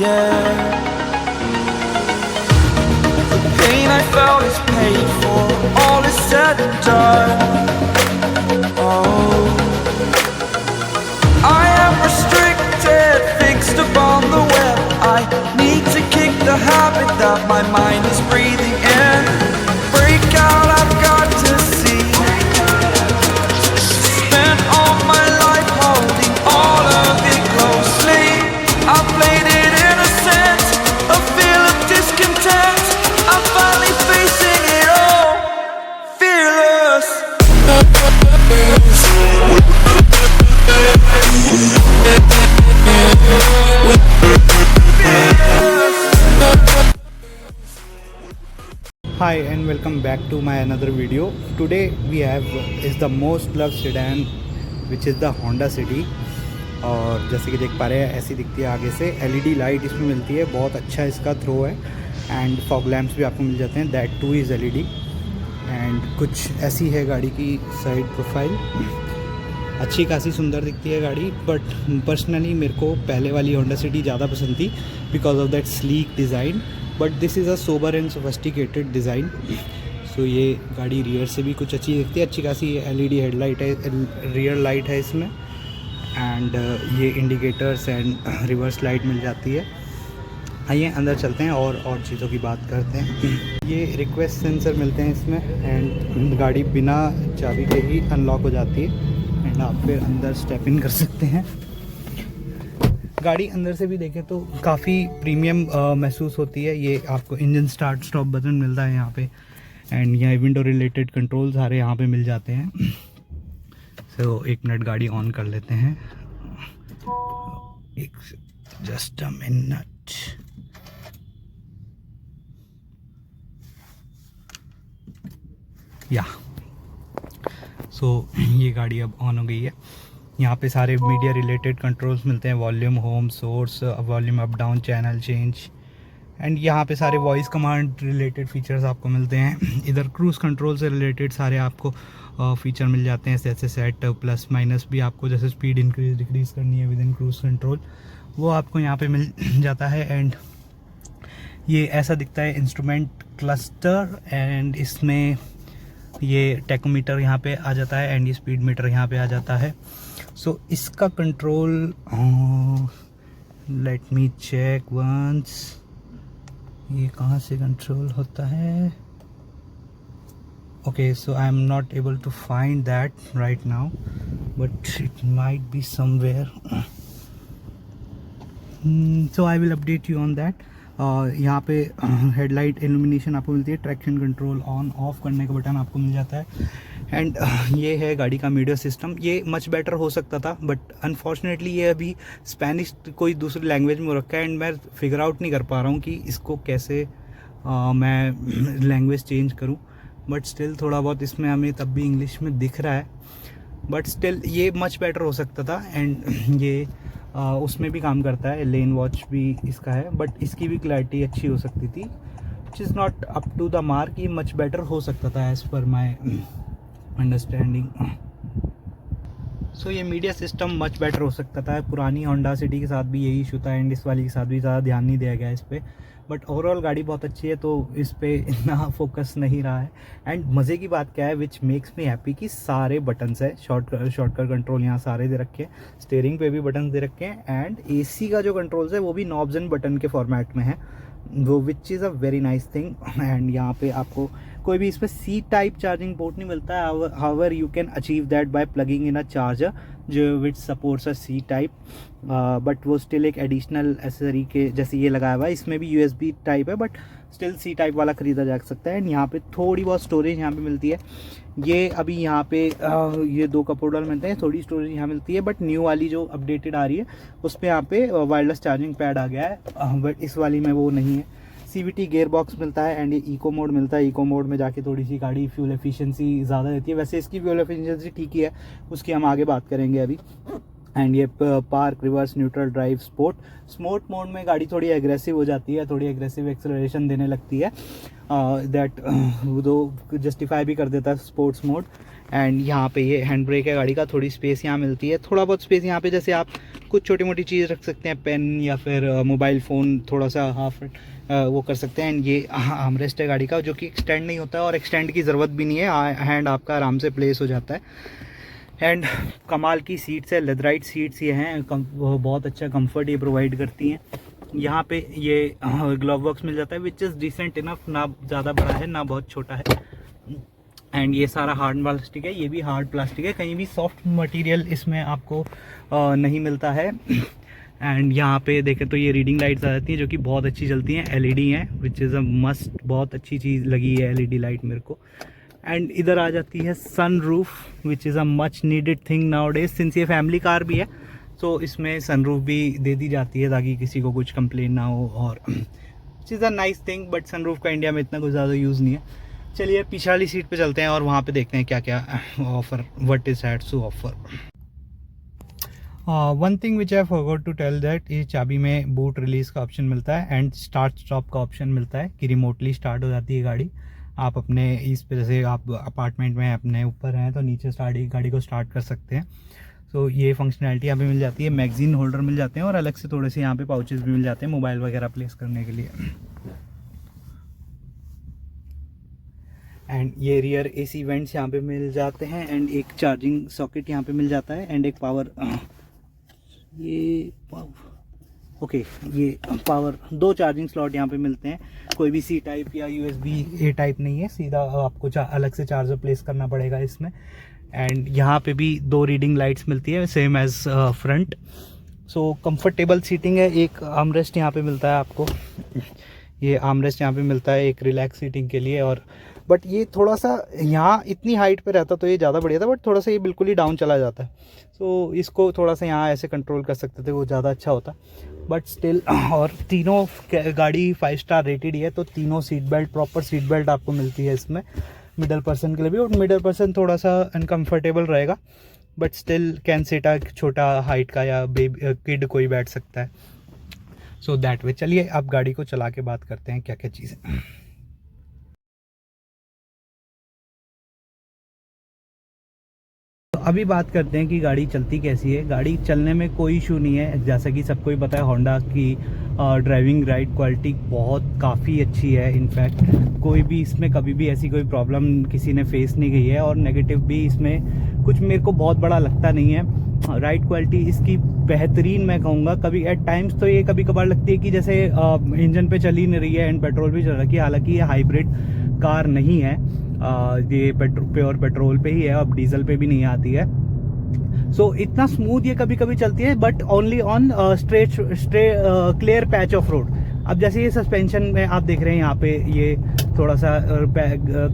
yeah. The pain I felt is paid for, all is said and done. Oh, I am restricted, fixed upon the web. I need to kick the habit that my mind is breathing in. Break out, I've got to see. Spent all my life holding all of it closely. I played it innocent, a feel of discontent. I'm finally facing it all, fearless. Hi and welcome back to my another video. Today we have is the most loved sedan which is the Honda City. और जैसे कि देख पा रहे हैं ऐसी दिखती है आगे से. LED लाइट इसमें मिलती है, बहुत अच्छा इसका थ्रो है. एंड फॉग लैम्प्स भी आपको मिल जाते हैं, that two is LED. And कुछ ऐसी है गाड़ी की साइड प्रोफाइल. अच्छी खासी सुंदर दिखती है गाड़ी, बट पर्सनली मेरे को पहले वाली होंडा सिटी ज़्यादा पसंद थी because of that sleek design. But this is a sober and sophisticated design. So ये गाड़ी रियर से भी कुछ अच्छी दिखती है. अच्छी खासी LED हेडलाइट है, रियर लाइट है इसमें. एंड ये इंडिकेटर्स एंड रिवर्स लाइट मिल जाती है. आइए अंदर चलते हैं और चीज़ों की बात करते हैं. ये रिक्वेस्ट सेंसर मिलते हैं इसमें. एंड गाड़ी बिना चाबी के ही अनलॉक हो जाती है एंड आप फिर अंदर स्टेप इन कर सकते हैं. गाड़ी अंदर से भी देखें तो काफ़ी प्रीमियम महसूस होती है. ये आपको इंजन स्टार्ट स्टॉप बटन मिलता है यहाँ पे. एंड यहाँ विंडो रिलेटेड कंट्रोल सारे यहाँ पे मिल जाते हैं. सो एक मिनट गाड़ी ऑन कर लेते हैं. एक जस्ट अ मिनट. या सो ये गाड़ी अब ऑन हो गई है. यहाँ पे सारे मीडिया रिलेटेड कंट्रोल्स मिलते हैं. Volume, home, source, volume up down, channel change. And यहाँ पे सारे वॉइस कमांड रिलेटेड फीचर्स आपको मिलते हैं. इधर क्रूज़ कंट्रोल से रिलेटेड सारे आपको फीचर मिल जाते हैं. जैसे सेट प्लस माइनस भी आपको, जैसे स्पीड इंक्रीज डिक्रीज करनी है विद इन क्रूज़ कंट्रोल, वो आपको यहाँ पे मिल जाता है. एंड ये ऐसा दिखता है इंस्ट्रूमेंट क्लस्टर. एंड इसमें ये टेकोमीटर यहाँ पे आ जाता है एंड ये स्पीड मीटर यहाँ पे आ जाता है. सो इसका control, let me check once, ये कहाँ से कंट्रोल होता है. Okay, so I am not able to find that right now, but it might be somewhere. So I will update you on that. यहाँ पे हेडलाइट इल्यूमिनेशन आपको मिलती है. ट्रैक्शन कंट्रोल ऑन ऑफ करने का बटन आपको मिल जाता है. एंड ये है गाड़ी का मीडिया सिस्टम. ये मच बेटर हो सकता था, बट अनफॉर्चुनेटली ये अभी स्पेनिश कोई दूसरी लैंग्वेज में रखा है. एंड मैं फिगर आउट नहीं कर पा रहा हूँ कि इसको कैसे मैं लैंग्वेज चेंज करूँ. बट स्टिल थोड़ा बहुत इसमें हमें तब भी इंग्लिश में दिख रहा है. बट स्टिल ये मच बेटर हो सकता था. एंड ये उसमें भी काम करता है. लेन वॉच भी इसका है, बट इसकी भी क्लैरिटी अच्छी हो सकती थी, which is not up to the mark. ये मच बेटर हो सकता था एज़ पर माई अंडरस्टैंडिंग. सो ये मीडिया सिस्टम मच बेटर हो सकता था. पुरानी होंडा सिटी के साथ भी यही इशू था एंड इस वाली के साथ भी ज़्यादा ध्यान नहीं दिया गया इस पर. बट ओवरऑल गाड़ी बहुत अच्छी है, तो इस पर इतना फोकस नहीं रहा है. एंड मज़े की बात क्या है, विच मेक्स मी हैप्पी, कि सारे बटन्स है. शॉर्टकट कंट्रोल यहाँ सारे दे रखे हैं. स्टीयरिंग पे भी बटन दे रखे हैं. एंड AC का जो कंट्रोल्स है वो भी नॉब्स एंड बटन के फॉर्मेट में है, वो विच is a very nice thing. And यहाँ पे आपको कोई भी इसमें C टाइप चार्जिंग पोर्ट नहीं मिलता है. However you can achieve that by plugging in a charger जो which supports a C type. But वो स्टिल एक एडिशनल एसेसरी के जैसे ये लगाया हुआ है. इसमें भी USB टाइप है, बट स्टिल C टाइप वाला ख़रीदा जा सकता है. एंड यहाँ पे थोड़ी बहुत स्टोरेज यहाँ पे मिलती है. ये अभी यहाँ पे ये 2 कप होल्डर मिलते हैं. थोड़ी स्टोरेज यहाँ मिलती है, बट न्यू वाली जो अपडेटेड आ रही है उस पर यहाँ पे वायरलेस चार्जिंग पैड आ गया है. बट इस वाली में वो नहीं है. CVT गेयर बॉक्स मिलता है. एंड ये इको मोड मिलता है. इको मोड में जाके थोड़ी सी गाड़ी फ्यूल एफिशिएंसी ज़्यादा रहती है. वैसे इसकी फ्यूल एफिशिएंसी ठीक ही है, उसकी हम आगे बात करेंगे अभी. एंड ये park, reverse, neutral, drive, sport mode में गाड़ी थोड़ी एग्रेसिव हो जाती है, थोड़ी एग्रेसिव एक्सेलरेशन देने लगती है, दैट वो जस्टिफाई भी कर देता है स्पोर्ट्स मोड। एंड यहाँ पे ये हैंड ब्रेक है गाड़ी का, थोड़ी स्पेस यहाँ मिलती है, थोड़ा बहुत स्पेस यहाँ पे, जैसे आप कुछ छोटी मोटी चीज़ रख सकते हैं, पेन या फिर मोबाइल फ़ोन थोड़ा सा हाफ वो कर सकते हैं। एंड ये आर्मरेस्ट है गाड़ी का, जो कि एक्सटेंड नहीं होता है और एक्सटेंड की ज़रूरत भी नहीं है, हैंड आपका आराम से प्लेस हो जाता है। एंड कमाल की सीट्स है, लेदराइट सीट्स ये हैं, बहुत अच्छा कंफर्ट ये प्रोवाइड करती हैं। यहाँ पे ये ग्लव बॉक्स मिल जाता है विच इज़ डिसेंट इनफ, ना ज़्यादा बड़ा है ना बहुत छोटा है। एंड ये सारा हार्ड प्लास्टिक है, ये भी हार्ड प्लास्टिक है, कहीं भी सॉफ्ट मटेरियल इसमें आपको नहीं मिलता है। एंड यहाँ पे देखें तो ये रीडिंग लाइट्स आ जाती हैं जो कि बहुत अच्छी चलती हैं, एलईडी हैं विच इज़ अ मस्ट, बहुत अच्छी चीज़ लगी है एलईडी लाइट मेरे को। एंड इधर आ जाती है sun roof which is a much needed thing nowadays, since ये फैमिली कार भी है तो इसमें सन रूफ भी दे दी जाती है ताकि किसी को कुछ कंप्लेन ना हो, और which is a nice thing. But sun roof का इंडिया में इतना कुछ ज़्यादा यूज़ नहीं है। चलिए पीछे वाली सीट पे चलते हैं और वहाँ पे देखते हैं क्या क्या offer, what is had to offer. One thing which I forgot to tell that, इस चाबी में बूट रिलीज़ का ऑप्शन मिलता है एंड स्टार्ट स्टॉप का ऑप्शन मिलता है कि रिमोटली स्टार्ट हो जाती है गाड़ी। आप अपने इस पे, जैसे आप अपार्टमेंट में अपने ऊपर हैं तो नीचे गाड़ी को स्टार्ट कर सकते हैं। सो ये फंक्शनैलिटी यहाँ पे मिल जाती है। मैगजीन होल्डर मिल जाते हैं और अलग से थोड़े से यहाँ पे पाउचेस भी मिल जाते हैं मोबाइल वगैरह प्लेस करने के लिए। एंड ये रियर एसी वेंट्स यहाँ पे मिल जाते हैं एंड एक चार्जिंग सॉकेट यहाँ पे मिल जाता है एंड एक पावर, ये पावर, 2 चार्जिंग स्लॉट यहाँ पे मिलते हैं। कोई भी सी टाइप या USB-A टाइप नहीं है, सीधा आपको अलग से चार्जर प्लेस करना पड़ेगा इसमें। एंड यहाँ पे भी 2 रीडिंग लाइट्स मिलती है same as front. So comfortable seating है। एक आर्मरेस्ट यहाँ पे मिलता है आपको, ये आर्मरेस्ट यहाँ पे मिलता है एक रिलैक्स सीटिंग के लिए। और बट ये थोड़ा सा यहाँ इतनी हाइट पे रहता तो ये ज़्यादा बढ़िया था, बट थोड़ा सा ये बिल्कुल ही डाउन चला जाता है। सो इसको थोड़ा सा यहाँ ऐसे कंट्रोल कर सकते थे, वो ज़्यादा अच्छा होता, बट स्टिल। और तीनों गाड़ी 5 स्टार रेटेड ही है, तो तीनों seat belt, proper seat belt आपको मिलती है इसमें मिडल पर्सन के लिए भी। और मिडल पर्सन थोड़ा सा अनकम्फर्टेबल रहेगा, बट स्टिल कैन सिट, छोटा हाइट का या बेबी किड कोई बैठ सकता है। So that way. चलिए अब गाड़ी को चला के बात करते हैं क्या क्या चीज़ें। अभी बात करते हैं कि गाड़ी चलती कैसी है। गाड़ी चलने में कोई इशू नहीं है, जैसा कि सबको ही पता है होंडा की ड्राइविंग राइड क्वालिटी बहुत काफ़ी अच्छी है। इनफैक्ट कोई भी इसमें कभी भी ऐसी कोई प्रॉब्लम किसी ने फेस नहीं की है, और नेगेटिव भी इसमें कुछ मेरे को बहुत बड़ा लगता नहीं है। राइड क्वालिटी इसकी बेहतरीन मैं कहूँगा। कभी एट टाइम्स तो ये कभी कभार लगती है कि जैसे इंजन पे चल ही नहीं रही है एंड पेट्रोल भी चल रही है, हालांकि ये हाइब्रिड कार नहीं है, ये प्योर पेट्रोल पे ही है, अब डीजल पे भी नहीं आती है। सो इतना स्मूथ ये कभी कभी चलती है, but only on clear patch of road. अब जैसे ये सस्पेंशन में आप देख रहे हैं यहाँ पे ये थोड़ा सा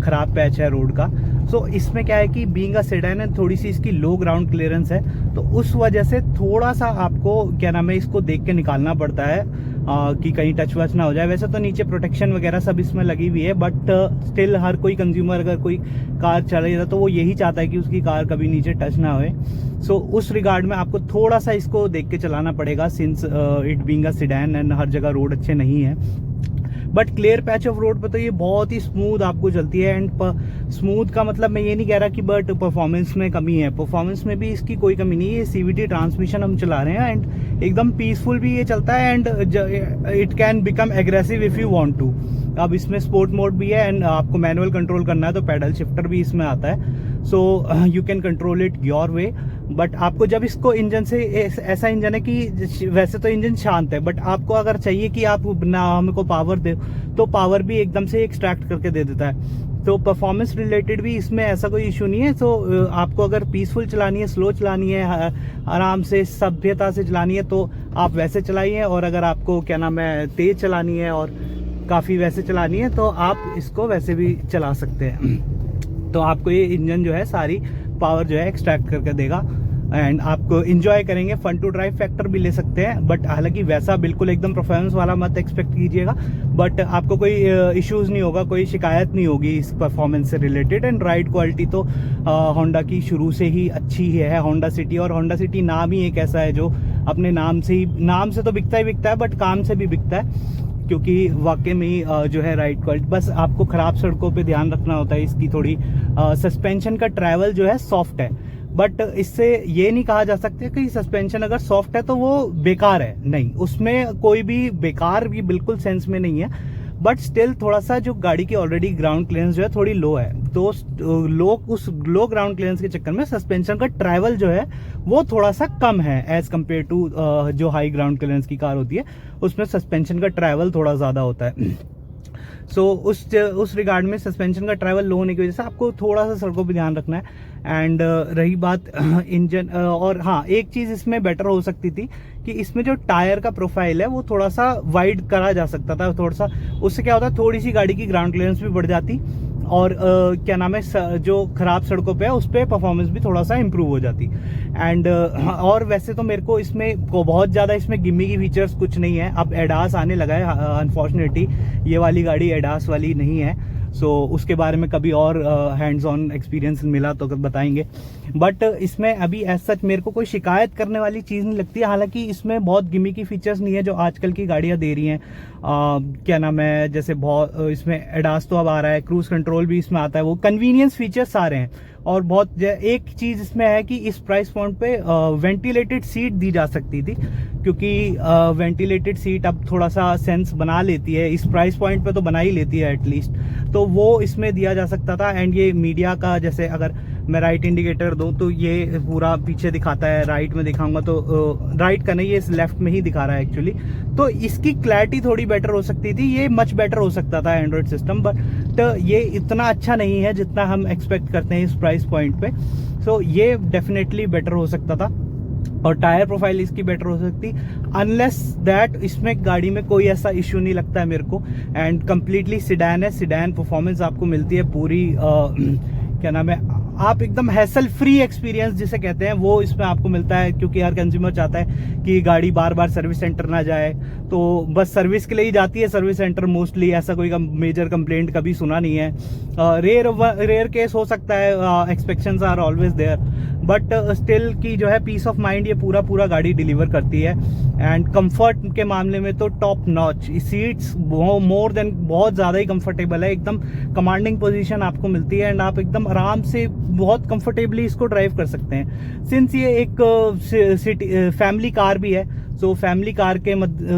खराब पैच है रोड का। सो इसमें क्या है कि बीइंग अ सेडान है, थोड़ी सी इसकी लो ग्राउंड क्लियरेंस है, तो उस वजह से थोड़ा सा आपको क्या नाम है इसको देख के निकालना पड़ता है कि कहीं टच वच ना हो जाए। वैसे तो नीचे प्रोटेक्शन वगैरह सब इसमें लगी हुई है, बट स्टिल हर कोई कंज्यूमर अगर कोई कार चला रहा तो वो यही चाहता है कि उसकी कार कभी नीचे टच ना होए। सो उस रिगार्ड में आपको थोड़ा सा इसको देख के चलाना पड़ेगा, since it being a sedan and हर जगह रोड अच्छे नहीं है। But clear patch of road पे तो ये बहुत ही स्मूथ आपको चलती है। एंड स्मूथ का मतलब मैं ये नहीं कह रहा कि बट परफॉर्मेंस में कमी है, परफॉर्मेंस में भी इसकी कोई कमी नहीं है। ये CVT ट्रांसमिशन हम चला रहे हैं एंड एकदम पीसफुल भी ये चलता है, and it can become aggressive if you want to. अब इसमें स्पोर्ट मोड भी है एंड आपको मैनुअल कंट्रोल करना है तो पैडल शिफ्टर भी इसमें आता है। So you can control it your way. But आपको जब इसको इंजन से, ऐसा इंजन है कि वैसे तो इंजन शांत है, बट आपको अगर चाहिए कि आप ना हमको पावर दे तो पावर भी एकदम से एक्सट्रैक्ट करके दे देता है। तो परफॉर्मेंस रिलेटेड भी इसमें ऐसा कोई इशू नहीं है। तो आपको अगर पीसफुल चलानी है, स्लो चलानी है, आराम से सभ्यता से चलानी है तो आप वैसे चलाइए, और अगर आपको क्या नाम है तेज चलानी है और काफ़ी वैसे चलानी है तो आप इसको वैसे भी चला सकते हैं। तो आपको ये इंजन जो है सारी पावर जो है एक्सट्रैक्ट करके देगा। एंड आपको इंजॉय करेंगे, फन टू ड्राइव फैक्टर भी ले सकते हैं, बट हालांकि वैसा बिल्कुल एकदम परफॉर्मेंस वाला मत एक्सपेक्ट कीजिएगा, बट आपको कोई इश्यूज नहीं होगा, कोई शिकायत नहीं होगी इस परफॉर्मेंस से रिलेटेड। एंड राइड क्वालिटी तो होंडा की शुरू से ही अच्छी ही है, होंडा सिटी, और होंडा सिटी नाम ही एक ऐसा है जो अपने नाम से तो बिकता ही बिकता है, बट काम से भी बिकता है, क्योंकि वाकई में जो है राइड क्वालिटी, बस आपको ख़राब सड़कों पे ध्यान रखना होता है। इसकी थोड़ी सस्पेंशन का ट्रैवल जो है सॉफ्ट है, बट इससे ये नहीं कहा जा सकता कि सस्पेंशन अगर सॉफ्ट है तो वो बेकार है, नहीं, उसमें कोई भी बेकार भी बिल्कुल सेंस में नहीं है, बट स्टिल थोड़ा सा जो गाड़ी की ऑलरेडी ग्राउंड क्लियरेंस जो है थोड़ी लो है, तो उस लो ग्राउंड क्लियरेंस के चक्कर में सस्पेंशन का ट्रैवल जो है वो थोड़ा सा कम है एज कम्पेयर टू जो हाई ग्राउंड क्लियरेंस की कार होती है, उसमें सस्पेंशन का ट्रैवल थोड़ा ज़्यादा होता है। सो उस रिगार्ड में सस्पेंशन का ट्रैवल लो होने की वजह से आपको थोड़ा सा सड़कों पे ध्यान रखना है। एंड रही बात इंजन, और हाँ, एक चीज़ इसमें बेटर हो सकती थी कि इसमें जो टायर का प्रोफाइल है वो थोड़ा सा वाइड करा जा सकता था, थोड़ा सा, उससे क्या होता, थोड़ी सी गाड़ी की ग्राउंड क्लियरेंस भी बढ़ जाती, और क्या नाम है, जो खराब सड़कों पे है उस पर परफॉर्मेंस भी थोड़ा सा इंप्रूव हो जाती। एंड और वैसे तो मेरे को इसमें बहुत ज़्यादा इसमें गिम्मी की फीचर्स कुछ नहीं है। अब एडास आने लगा है, अनफॉर्चुनेटली ये वाली गाड़ी एडास वाली नहीं है, सो उसके बारे में कभी और हैंड्स ऑन एक्सपीरियंस मिला तो बताएंगे, बट इसमें अभी एज सच मेरे को कोई शिकायत करने वाली चीज़ नहीं लगती। हालांकि इसमें बहुत गिमी की फीचर्स नहीं है जो आजकल की गाड़ियां दे रही हैं, क्या नाम है, जैसे बहुत इसमें एडास तो अब आ रहा है, क्रूज कंट्रोल भी इसमें आता है, वो कन्वीनियंस फीचर्स आ रहे हैं। और बहुत एक चीज़ इसमें है कि इस प्राइस पॉइंट पे वेंटिलेटेड सीट दी जा सकती थी, क्योंकि वेंटिलेटेड सीट अब थोड़ा सा सेंस बना लेती है, इस प्राइस पॉइंट पे तो बना ही लेती है एटलीस्ट, तो वो इसमें दिया जा सकता था। एंड ये मीडिया का, जैसे अगर मैं राइट इंडिकेटर दूं तो ये पूरा पीछे दिखाता है, राइट में दिखाऊंगा तो राइट का नहीं, ये लेफ्ट में ही दिखा रहा है एक्चुअली, तो इसकी क्लैरिटी थोड़ी बेटर हो सकती थी, ये मच बेटर हो सकता था एंड्रॉइड सिस्टम, बट ये इतना अच्छा नहीं है जितना हम एक्सपेक्ट करते हैं इस प्राइस पॉइंट पे। सो ये डेफिनेटली बेटर हो सकता था, और टायर प्रोफाइल इसकी बेटर हो सकती, अनलेस दैट इसमें गाड़ी में कोई ऐसा इश्यू नहीं लगता है मेरे को। एंड कम्प्लीटली सिडैन है, सिडैन परफॉर्मेंस आपको मिलती है पूरी, क्या नाम है, आप एकदम हैसल फ्री एक्सपीरियंस जिसे कहते हैं वो इसमें आपको मिलता है, क्योंकि हर कंज्यूमर चाहता है कि गाड़ी बार बार सर्विस सेंटर ना जाए, तो बस सर्विस के लिए ही जाती है सर्विस सेंटर मोस्टली, ऐसा कोई मेजर कंप्लेंट कभी सुना नहीं है। रेयर केस हो सकता है, expectations are always there, but still की जो है पीस ऑफ माइंड ये पूरा गाड़ी डिलीवर करती है। एंड कंफर्ट के मामले में तो top notch, seats more than बहुत ज़्यादा ही कंफर्टेबल है, एकदम कमांडिंग पोजीशन आपको मिलती है, एंड आप एकदम आराम से बहुत कंफर्टेबली इसको ड्राइव कर सकते हैं। सिंस ये एक सिटी फैमिली कार भी है, सो फैमिली कार के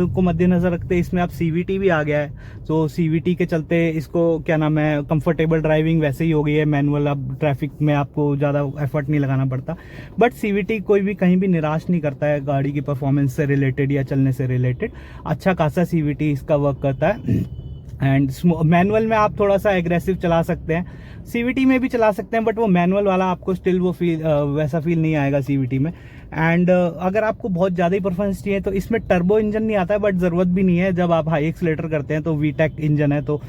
को मद्देनजर रखते इसमें आप CVT भी आ गया है, सो CVT के चलते इसको क्या नाम है, कंफर्टेबल ड्राइविंग वैसे ही हो गई है, मैनुअल, अब ट्रैफिक में आपको ज़्यादा एफर्ट नहीं लगाना पड़ता, बट CVT कोई भी कहीं भी निराश नहीं करता है गाड़ी की परफॉर्मेंस से रिलेटेड या चलने से रिलेटेड, अच्छा खासा CVT इसका वर्क करता है। एंड मैनुअल में आप थोड़ा सा एग्रेसिव चला सकते हैं, CVT में भी चला सकते हैं, बट वो मैनुअल वाला आपको स्टिल वो वैसा फील नहीं आएगा CVT में। एंड अगर आपको बहुत ज़्यादा ही परफॉर्मेंस चाहिए तो इसमें टर्बो इंजन नहीं आता है, बट ज़रूरत भी नहीं है, जब आप हाई एक्सीलरेटर करते हैं तो VTEC इंजन है, तो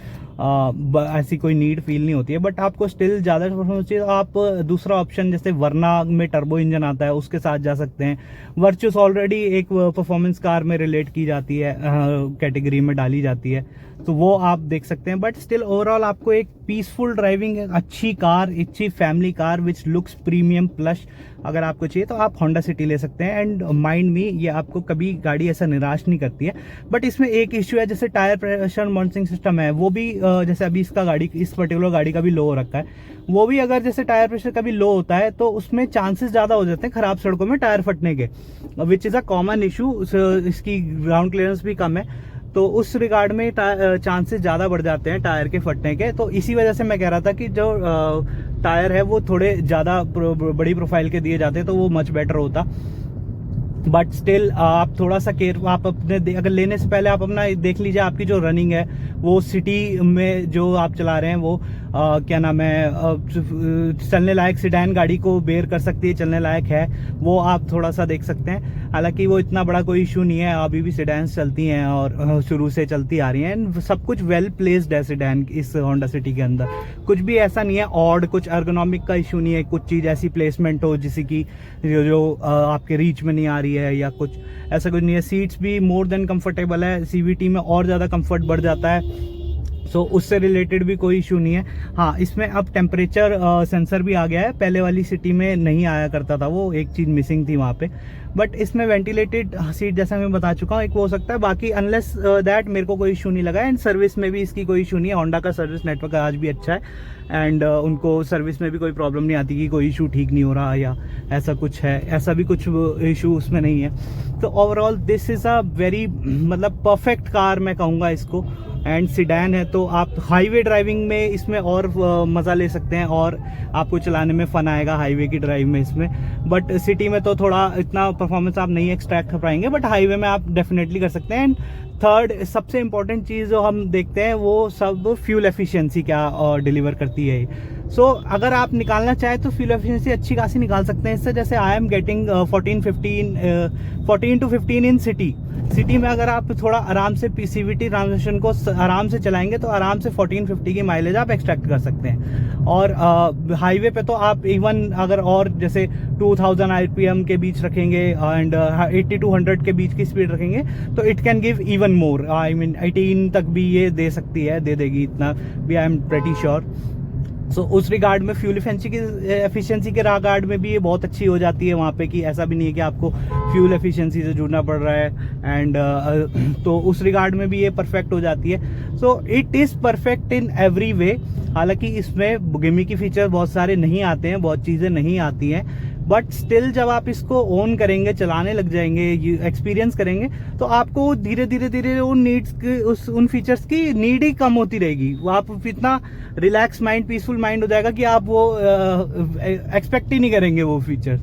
ऐसी कोई नीड फील नहीं होती है। बट आपको स्टिल ज़्यादा परफॉर्मेंस चाहिए तो आप दूसरा ऑप्शन जैसे वरना में टर्बो इंजन आता है उसके साथ जा सकते हैं। वर्चुस ऑलरेडी एक परफॉर्मेंस कार में रिलेट की जाती है, कैटेगरी में डाली जाती है, तो वो आप देख सकते हैं। बट स्टिल ओवरऑल आपको एक पीसफुल ड्राइविंग, अच्छी कार, अच्छी family car which looks premium plus अगर आपको चाहिए तो आप होंडा सिटी ले सकते हैं। एंड माइंड में ये आपको कभी गाड़ी ऐसा निराश नहीं करती है। बट इसमें एक इश्यू है, जैसे टायर प्रेशर मॉनिटरिंग सिस्टम है, वो भी जैसे अभी इसका गाड़ी, इस पर्टिकुलर गाड़ी का भी लो हो रखा है, वो भी अगर जैसे टायर प्रेशर कभी लो होता है तो उसमें चांसेस ज़्यादा हो जाते हैं खराब सड़कों में टायर फटने के, विच इज़ अ कॉमन इशू। इसकी ग्राउंड क्लियरेंस भी कम है, तो उस रिगार्ड में चांसेस ज़्यादा बढ़ जाते हैं टायर के फटने के। तो इसी वजह से मैं कह रहा था कि जो टायर है वो थोड़े ज़्यादा बड़ी प्रोफाइल के दिए जाते तो वो मच बेटर होता। बट स्टिल आप थोड़ा सा केयर, आप अपने अगर लेने से पहले आप अपना देख लीजिए आपकी जो रनिंग है वो सिटी में जो आप चला रहे हैं वो क्या नाम है चलने लायक सिडैन गाड़ी को बेयर कर सकती है, चलने लायक है, वो आप थोड़ा सा देख सकते हैं। हालांकि वो इतना बड़ा कोई इशू नहीं है, अभी भी सिडैन्स चलती हैं और शुरू से चलती आ रही हैं। सब कुछ वेल प्लेस्ड है सिडैन इस होंडा सिटी के अंदर, कुछ भी ऐसा नहीं है ऑड, कुछ अर्गोनॉमिक का इशू नहीं है, कुछ चीज़ ऐसी प्लेसमेंट हो जिससे कि जो आपके रीच में नहीं आ रही है या कुछ ऐसा कुछ नहीं है। सीट्स भी मोर देन कंफर्टेबल है, सीवीटी में और ज़्यादा कंफर्ट बढ़ जाता है, सो उससे रिलेटेड भी कोई इशू नहीं है। हाँ, इसमें अब टेम्परेचर सेंसर भी आ गया है, पहले वाली सिटी में नहीं आया करता था, वो एक चीज़ मिसिंग थी वहाँ पे। बट इसमें वेंटिलेटेड सीट जैसा मैं बता चुका हूँ एक वो हो सकता है, बाकी अनलेस दैट मेरे को कोई इशू नहीं लगा। एंड सर्विस में भी इसकी कोई इशू नहीं है, होंडा का सर्विस नेटवर्क आज भी अच्छा है एंड उनको सर्विस में भी कोई प्रॉब्लम नहीं आती कि कोई इशू ठीक नहीं हो रहा या ऐसा कुछ है, ऐसा भी कुछ इशू उसमें नहीं है। तो overall this is a very मतलब परफेक्ट कार मैं कहूँगा इसको। एंड सिडैन है तो आप हाईवे ड्राइविंग में इसमें और मज़ा ले सकते हैं और आपको चलाने में फ़न आएगा हाईवे की ड्राइव में इसमें। बट सिटी में तो थोड़ा इतना परफॉर्मेंस आप नहीं एक्सट्रैक्ट कर पाएंगे, बट हाईवे में आप डेफिनेटली कर सकते हैं। एंड थर्ड सबसे इंपॉर्टेंट चीज़ जो हम देखते हैं वो सब फ्यूल एफिशिएंसी क्या डिलीवर करती है। सो अगर आप निकालना चाहें तो फ्यूल एफिशिएंसी अच्छी खासी निकाल सकते हैं इससे। जैसे I am getting 14 to 15 in city में अगर आप थोड़ा आराम से CVT ट्रांजिशन को आराम से चलाएंगे तो आराम से 14-50 की माइलेज आप एक्सट्रैक्ट कर सकते हैं। और हाईवे पे तो आप इवन अगर और जैसे 2000 RPM के बीच रखेंगे एंड 80 to 100 के बीच की स्पीड रखेंगे तो it can give even more, I mean 18 तक भी ये दे सकती है, दे देगी इतना भी, आई एम प्रेटी श्योर। सो उस रिगार्ड में फ्यूल एफिशिएंसी के रिगार्ड में भी ये बहुत अच्छी हो जाती है वहाँ पे, कि ऐसा भी नहीं है कि आपको फ्यूल एफिशिएंसी से जुड़ना पड़ रहा है। एंड तो उस रिगार्ड में भी ये परफेक्ट हो जाती है। So it is perfect in every way. हालांकि इसमें गिमी की फीचर बहुत सारे नहीं आते हैं, बहुत चीज़ें नहीं आती हैं, बट स्टिल जब आप इसको ओन करेंगे, चलाने लग जाएंगे, एक्सपीरियंस करेंगे तो आपको धीरे धीरे उन नीड्स की उन फीचर्स की नीड ही कम होती रहेगी। वो आप इतना रिलैक्स माइंड, पीसफुल माइंड हो जाएगा कि आप वो एक्सपेक्ट ही नहीं करेंगे वो फीचर्स।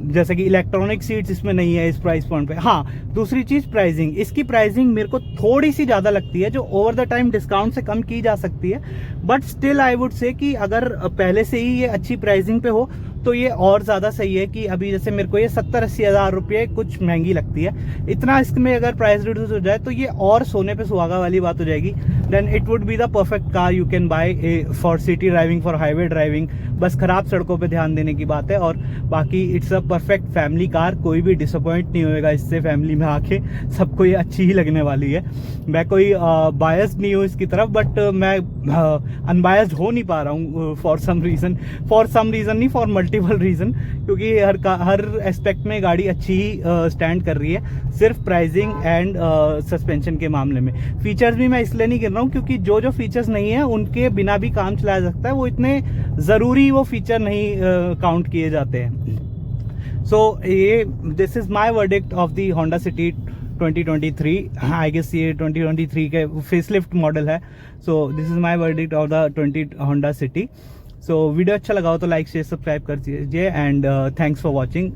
जैसे कि इलेक्ट्रॉनिक सीट्स इसमें नहीं है इस प्राइस पॉइंट पे। हाँ, दूसरी चीज़ प्राइसिंग, इसकी प्राइसिंग मेरे को थोड़ी सी ज़्यादा लगती है, जो ओवर द टाइम डिस्काउंट से कम की जा सकती है। But still I would say कि अगर पहले से ही ये अच्छी प्राइसिंग पे हो तो ये और ज़्यादा सही है। कि अभी जैसे मेरे को ये 70-80 हज़ार रुपये कुछ महंगी लगती है, इतना इसमें अगर प्राइस रिड्यूस हो जाए तो ये और सोने पे सुहागा वाली बात हो जाएगी। Then it would be the perfect car you can buy for city driving, for highway driving. बस खराब सड़कों पे ध्यान देने की बात है, और बाकी it's a perfect family car. कोई भी डिसअपॉइंट नहीं होएगा इससे, फैमिली में आके सबको ये अच्छी ही लगने वाली है। मैं कोई बायस्ड नहीं हूँ इसकी तरफ, बट मैं अनबायस्ड हो नहीं पा रहा हूँ फॉर सम रीज़न नहीं, फॉर मल्टीपल रीज़न, क्योंकि हर एस्पेक्ट में गाड़ी अच्छी ही स्टैंड कर रही है। सिर्फ प्राइसिंग एंड सस्पेंशन के मामले में फीचर्स भी मैं इसलिए नहीं गिन रहा हूँ क्योंकि जो फीचर्स नहीं है उनके बिना भी काम चलाया जा सकता है, वो इतने ज़रूरी वो फीचर नहीं काउंट किए जाते हैं। सो ये this is my verdict of the Honda City 2023। I guess ये 2023 के फेसलिफ्ट मॉडल है। So this is my verdict of the Honda City. So video अच्छा लगा हो तो लाइक शेयर सब्सक्राइब कर दीजिए एंड थैंक्स फॉर वॉचिंग।